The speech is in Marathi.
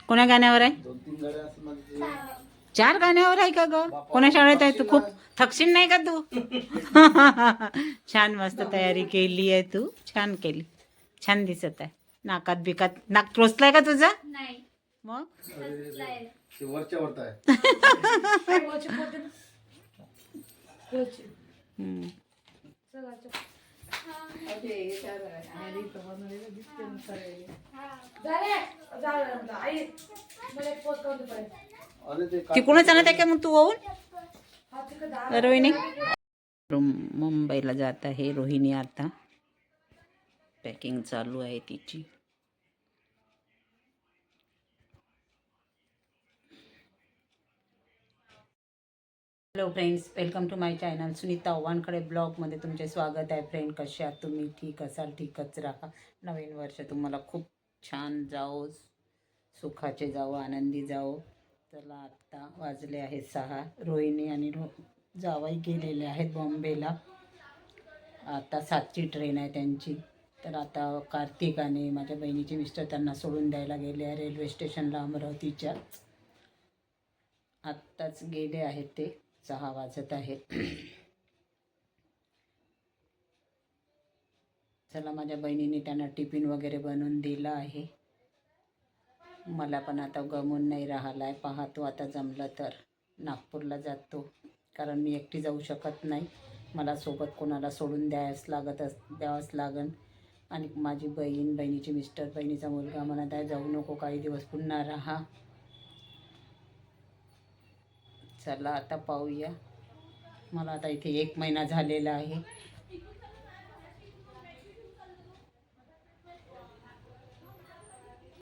कोण्या गाण्यावर आहे? 2-3 गाड्या असं म्हणजे 4 गाण्यावर आहे का ग? कोण्या शाळेत आहे तू? खूप थकशील नाही का तू? छान मस्त तयारी केली आहे तू, छान केली, छान दिसत आहे. नाकात बिकात नाक टोचलाय का तुझा? नाही मग ते वरच्या वरत आहे. हम्म. अरे ते तिकडूनच आणत आहे का मग तू वाहून रोहिणी? मुंबईला जात आहे रोहिणी आता. पॅकिंग चालू आहे तिची. Hello friends, welcome to my channel Sunita ओवानकडे ब्लॉगमध्ये तुमचे स्वागत आहे. फ्रेंड, कसे आहात तुम्ही? ठीक असाल, ठीकच राहा. नवीन वर्ष तुम्हाला खूप छान जाओ, सुखाचे जाओ, आनंदी जाओ. चला, आत्ता वाजले आहेत 6. रोहिणी आणि जावई गेलेले आहेत बॉम्बेला. आता 7ची ट्रेन आहे त्यांची. तर आता कार्तिक आणि माझ्या बहिणीचे मिस्टर त्यांना सोडून द्यायला गेले आहे रेल्वे स्टेशनला अमरावतीच्या. आत्ताच गेले आहेत ते, 6 वाजत आहेत. चला, माझ्या बहिणीने त्यांना टिफिन वगैरे बनवून दिला आहे. मला पण आता गमून नाही राहिला आहे. पाहतो आता जमलं तर नागपूरला जातो, कारण मी एकटी जाऊ शकत नाही. मला सोबत कोणाला सोडून द्यावंच लागन. आणि माझी बहिणीचे मिस्टर, बहिणीचा मुलगा म्हणत आहे जाऊ नको, काही दिवस पुन्हा राहा. चला आता पाहूया. मला आता इथे 1 महिना झालेला आहे.